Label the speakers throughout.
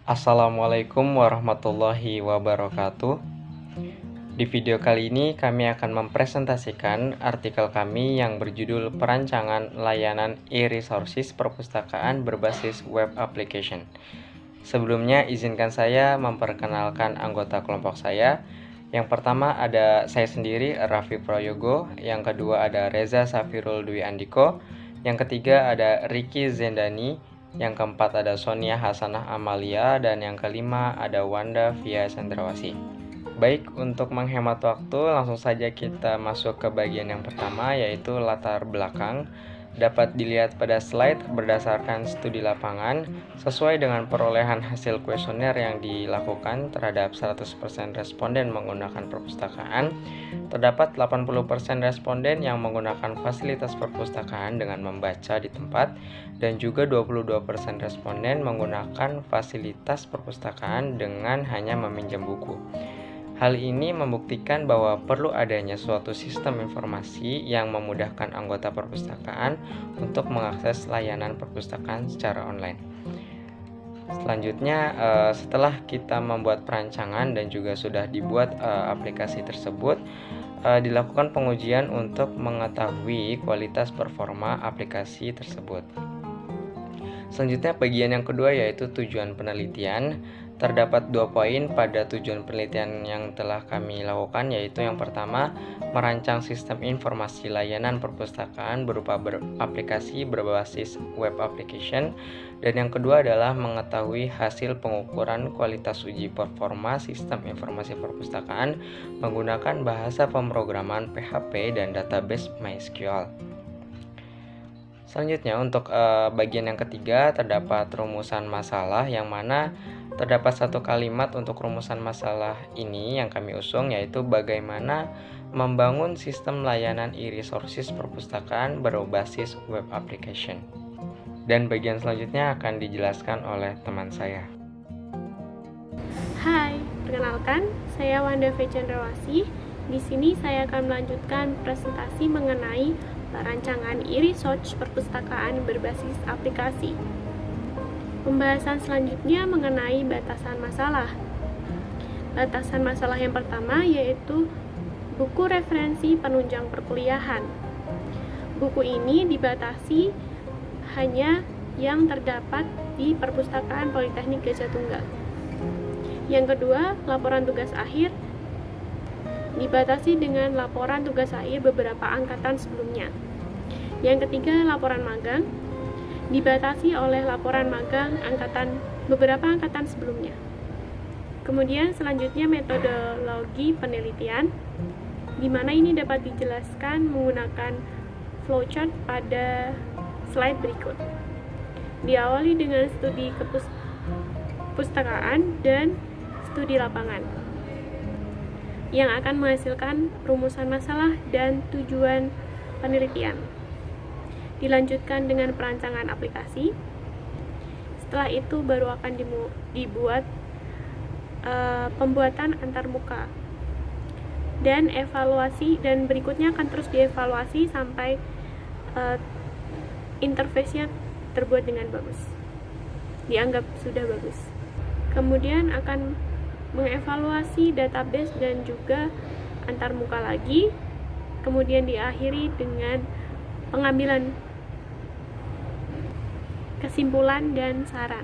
Speaker 1: Assalamualaikum warahmatullahi wabarakatuh. Di video kali ini kami akan mempresentasikan artikel kami yang berjudul Perancangan Layanan e-Resources Perpustakaan Berbasis Web Application. Sebelumnya izinkan saya memperkenalkan anggota kelompok saya. Yang pertama ada saya sendiri, Raffi Prayogo. Yang kedua ada Reza Safirul Dwi Andiko. Yang ketiga ada Ricky Zendani. Yang keempat ada Sonia Hasanah Amalia. Dan yang kelima ada Wanda Via Sandrawasi. Baik, untuk menghemat waktu langsung saja kita masuk ke bagian yang pertama, yaitu latar belakang. Dapat dilihat pada slide berdasarkan studi lapangan. Sesuai dengan perolehan hasil kuesioner yang dilakukan terhadap 100% responden menggunakan perpustakaan, terdapat 80% responden yang menggunakan fasilitas perpustakaan dengan membaca di tempat, dan juga 22% responden menggunakan fasilitas perpustakaan dengan hanya meminjam buku. Hal ini membuktikan bahwa perlu adanya suatu sistem informasi yang memudahkan anggota perpustakaan untuk mengakses layanan perpustakaan secara online. Selanjutnya, setelah kita membuat perancangan dan juga sudah dibuat aplikasi tersebut, dilakukan pengujian untuk mengetahui kualitas performa aplikasi tersebut. Selanjutnya, bagian yang kedua yaitu tujuan penelitian. Terdapat 2 poin pada tujuan penelitian yang telah kami lakukan, yaitu yang pertama, merancang sistem informasi layanan perpustakaan berupa aplikasi berbasis web application, dan yang kedua adalah mengetahui hasil pengukuran kualitas uji performa sistem informasi perpustakaan menggunakan bahasa pemrograman PHP dan database MySQL. Selanjutnya, untuk bagian yang ketiga terdapat rumusan masalah, yang mana terdapat satu kalimat untuk rumusan masalah ini yang kami usung, yaitu bagaimana membangun sistem layanan e-resources perpustakaan berbasis web application. Dan bagian selanjutnya akan dijelaskan oleh teman saya.
Speaker 2: Hai, perkenalkan, saya Wanda Via Sandrawasi. Di sini saya akan melanjutkan presentasi mengenai perancangan e-research perpustakaan berbasis aplikasi. Pembahasan selanjutnya mengenai batasan masalah. Batasan masalah yang pertama yaitu buku referensi penunjang perkuliahan. Buku ini dibatasi hanya yang terdapat di Perpustakaan Politeknik Gajah Tunggal. Yang kedua, laporan tugas akhir dibatasi dengan laporan tugas akhir beberapa angkatan sebelumnya. Yang ketiga, laporan magang dibatasi oleh laporan magang beberapa angkatan sebelumnya. Kemudian selanjutnya metodologi penelitian, di mana ini dapat dijelaskan menggunakan flowchart pada slide berikut. Diawali dengan studi kepustakaan dan studi lapangan yang akan menghasilkan rumusan masalah dan tujuan penelitian. Dilanjutkan dengan perancangan aplikasi. Setelah itu baru akan dibuat pembuatan antarmuka dan evaluasi, dan berikutnya akan terus dievaluasi sampai interface-nya terbuat dengan bagus, dianggap sudah bagus. Kemudian akan mengevaluasi database dan juga antarmuka lagi, kemudian diakhiri dengan pengambilan kesimpulan dan saran.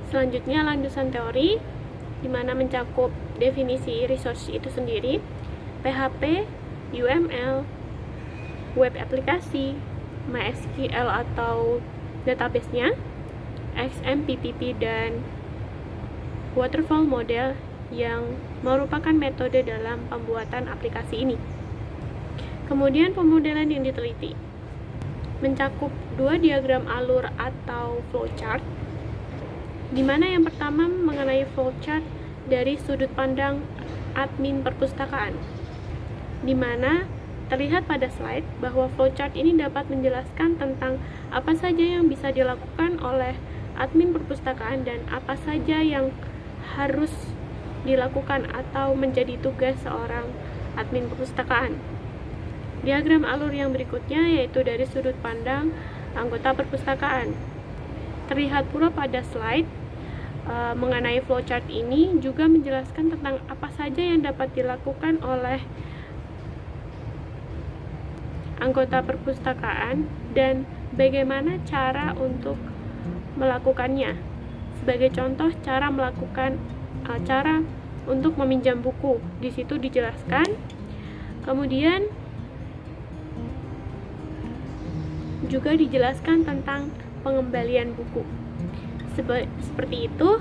Speaker 2: Selanjutnya lanjutan teori, di mana mencakup definisi resource itu sendiri, PHP, UML, web aplikasi, MySQL atau database-nya, XMPP, dan waterfall model yang merupakan metode dalam pembuatan aplikasi ini. Kemudian pemodelan yang diteliti mencakup 2 diagram alur atau flowchart, di mana yang pertama mengenai flowchart dari sudut pandang admin perpustakaan, di mana terlihat pada slide bahwa flowchart ini dapat menjelaskan tentang apa saja yang bisa dilakukan oleh admin perpustakaan dan apa saja yang harus dilakukan atau menjadi tugas seorang admin perpustakaan. Diagram alur yang berikutnya yaitu dari sudut pandang anggota perpustakaan. Terlihat pula pada slide mengenai flowchart ini juga menjelaskan tentang apa saja yang dapat dilakukan oleh anggota perpustakaan dan bagaimana cara untuk melakukannya. Sebagai contoh, cara untuk meminjam buku di situ dijelaskan. Kemudian juga dijelaskan tentang pengembalian buku. Seperti itu.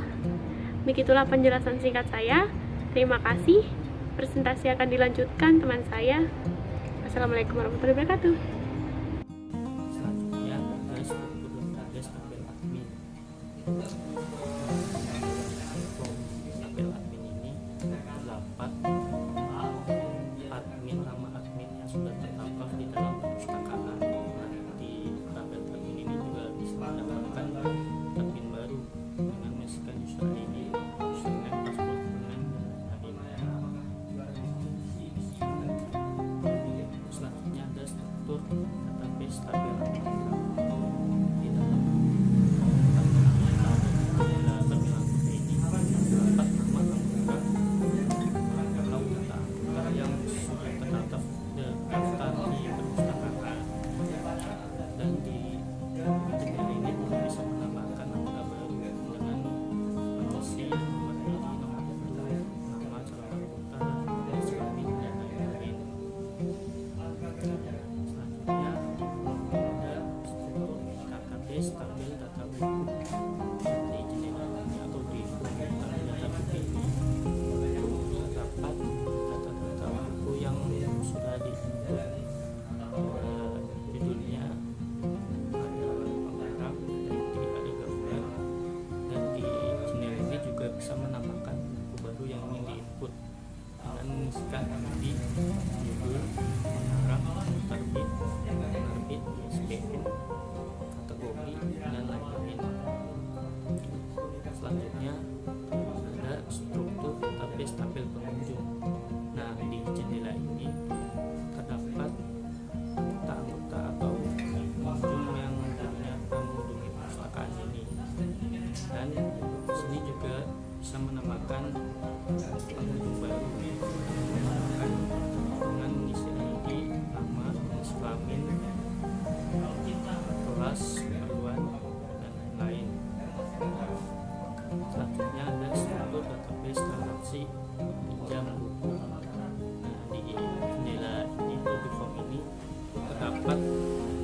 Speaker 2: Begitulah penjelasan singkat saya. Terima kasih. Presentasi akan dilanjutkan teman saya. Assalamualaikum warahmatullahi wabarakatuh.
Speaker 3: Selanjutnya ada struktur database tabel admin. Tabel admin ini terdapat admin, nama admin yang sudah terdaftar di dalam perpustakaan. Di tabel admin ini juga bisa mendapatkan admin baru dengan mengisikan user ID, username, password, username, dan lain-lain. Selanjutnya ada struktur database tabel admin. Di dalam tabel admin ini terdapat nama anggota atau data anggota yang sudah terdaftar di perpustakaan, dan di tabel ini juga bisa menambahkan anggota baru dengan mengisi nomor ID, nomor induk, nama calon anggota, jenis kelamin, dan lain-lain. Selanjutnya ada struktur database tabel data buku. Di jendela ini atau di tabel data buku ini terdapat data-data buku yang sudah diinput. Judulnya ada pembarang, ada gambar, dan di jendela ini juga bisa menambahkan buku baru yang ingin diinput dengan mengisikan ID, judul, pengarang, terbit, penerbit, ISBN, kategori, dan lain-lain. Selanjutnya ada struktur database tabel pengunjung. Nah, di jendela ini terdapat anggota atau pengunjung yang mengunjungi perpustakaan ini, dan di sini juga bisa menambahkan pengunjung baru dengan mengisi ID, nama, jenis kelamin, kelas, haluan, dan lain-lain. Selanjutnya ada struktur database transaksi pinjam buku. Nah, di jendela ini atau di form ini terdapat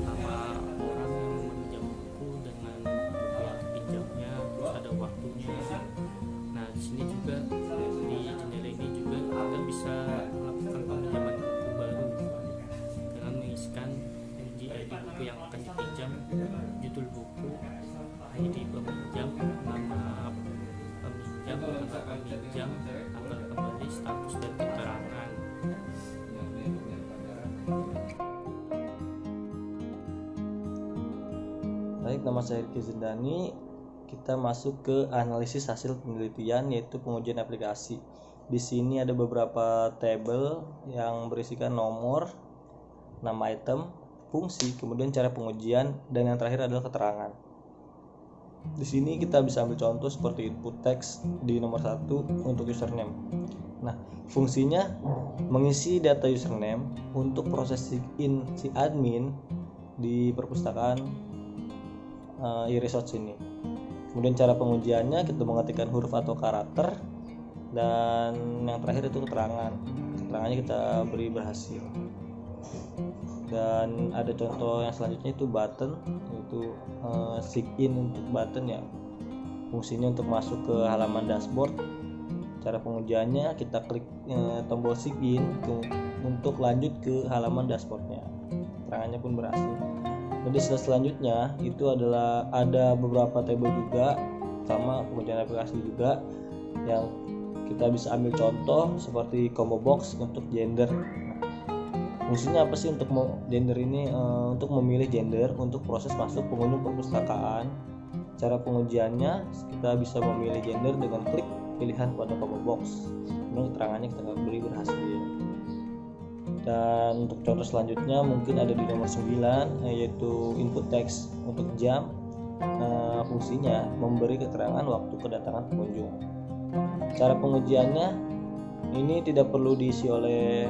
Speaker 3: nama orang yang meminjam buku dengan rupiah pinjamnya, terus ada waktunya. Nah, di sini juga di jendela ini juga kita bisa melakukan peminjaman buku baru dengan mengisikan ID buku yang akan dipinjam, judul buku, ID peminjam, nama peminjam, tanggal kembali, status, dan keterangan.
Speaker 4: Baik, nama saya Riki Zindani. Kita masuk ke analisis hasil penelitian, yaitu pengujian aplikasi. Di sini ada beberapa tabel yang berisikan nomor, nama item, fungsi, kemudian cara pengujian, dan yang terakhir adalah keterangan. Di sini kita bisa ambil contoh seperti input text di nomor 1 untuk username. Nah, fungsinya mengisi data username untuk proses sign si admin di perpustakaan e-research ini. Kemudian cara pengujiannya kita mengetikkan huruf atau karakter, dan yang terakhir itu keterangan. Keterangannya kita beri berhasil. Dan ada contoh yang selanjutnya itu button, yaitu sign untuk button ya. Fungsinya untuk masuk ke halaman dashboard. Cara pengujiannya kita klik tombol sign untuk lanjut ke halaman dashboardnya. Keterangannya pun berhasil. Jadi selanjutnya itu adalah ada beberapa tabel juga, sama pengujian aplikasi juga yang kita bisa ambil contoh seperti combo box untuk gender. Fungsinya apa sih untuk gender ini? Untuk memilih gender untuk proses masuk pengunjung perpustakaan. Cara pengujiannya kita bisa memilih gender dengan klik pilihan pada combo box. Kemudian keterangannya kita beri berhasil. Dan untuk contoh selanjutnya mungkin ada di nomor 9, yaitu input text untuk jam. fungsinya memberi keterangan waktu kedatangan pengunjung. Cara pengujiannya ini tidak perlu diisi oleh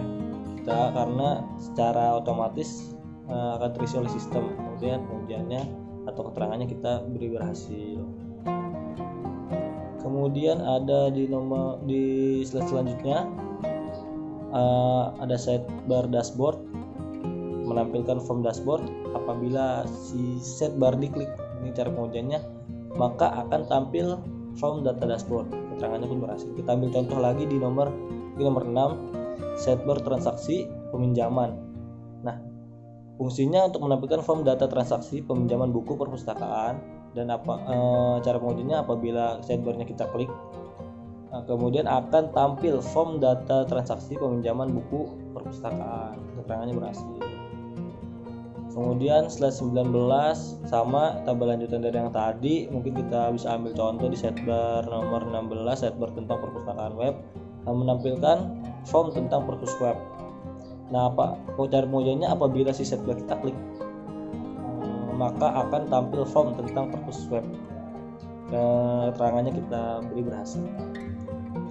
Speaker 4: kita karena secara otomatis akan terisi oleh sistem. Kemudian pengujiannya atau keterangannya kita beri berhasil. Kemudian ada di slide selanjutnya ada sidebar dashboard, menampilkan form dashboard. Apabila si sidebar diklik, ini cara pengujiannya, maka akan tampil form data dashboard. Keterangannya pun berhasil. Kita ambil contoh lagi di nomor 6, sidebar transaksi peminjaman. Nah, fungsinya untuk menampilkan form data transaksi peminjaman buku perpustakaan. Dan cara pengujiannya, apabila sidebarnya kita klik, kemudian akan tampil form data transaksi peminjaman buku perpustakaan. Keterangannya berhasil. Kemudian slide 19 sama tabel lanjutan dari yang tadi. Mungkin kita bisa ambil contoh di sidebar nomor 16, sidebar tentang perpustakaan web, menampilkan form tentang perpus web. Nah, cara pengujiannya, apabila si sidebar kita klik, maka akan tampil form tentang perpus web. Keterangannya kita beri berhasil.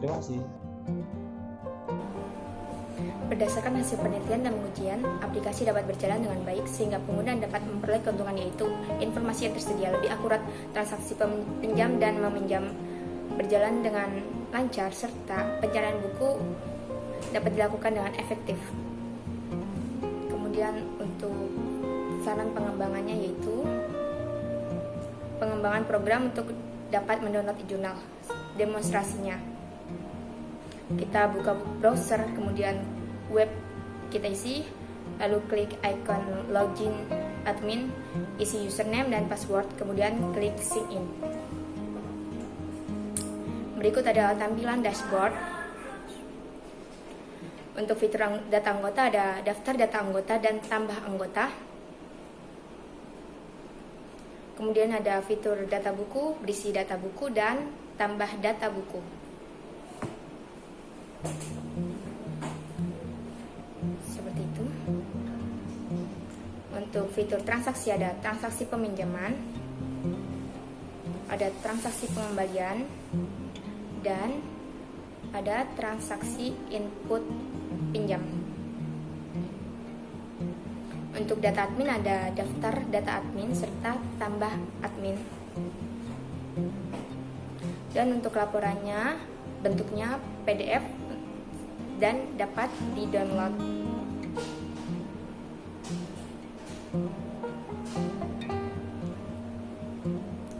Speaker 4: Terima kasih.
Speaker 5: Berdasarkan hasil penelitian dan pengujian, aplikasi dapat berjalan dengan baik sehingga pengguna dapat memperoleh keuntungan, yaitu informasi yang tersedia lebih akurat, transaksi pinjam dan meminjam berjalan dengan lancar, serta pencarian buku dapat dilakukan dengan efektif. Kemudian untuk saran pengembangannya, yaitu pengembangan program untuk dapat mendownload e-jurnal. Demonstrasinya, kita buka browser, kemudian web kita isi, lalu klik icon login admin, isi username dan password, kemudian klik sign in. Berikut adalah tampilan dashboard. Untuk fitur data anggota ada daftar data anggota dan tambah anggota. Kemudian ada fitur data buku, berisi data buku dan tambah data buku. Seperti itu. Untuk fitur transaksi ada transaksi peminjaman, ada transaksi pengembalian, dan ada transaksi input pinjam. Untuk data admin ada daftar data admin serta tambah admin. Dan untuk laporannya bentuknya PDF dan dapat di-download.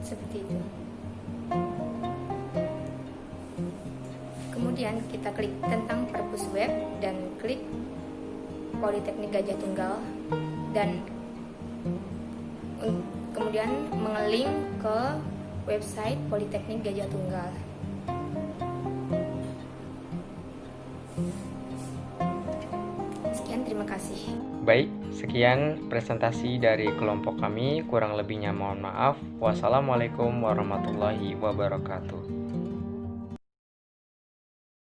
Speaker 5: Seperti itu. Kemudian kita klik tentang perpus web dan klik Politeknik Gajah Tunggal, dan kemudian mengeling ke website Politeknik Gajah Tunggal. Sekian, terima kasih.
Speaker 1: Baik, sekian presentasi dari kelompok kami. Kurang lebihnya mohon maaf. Wassalamualaikum warahmatullahi wabarakatuh.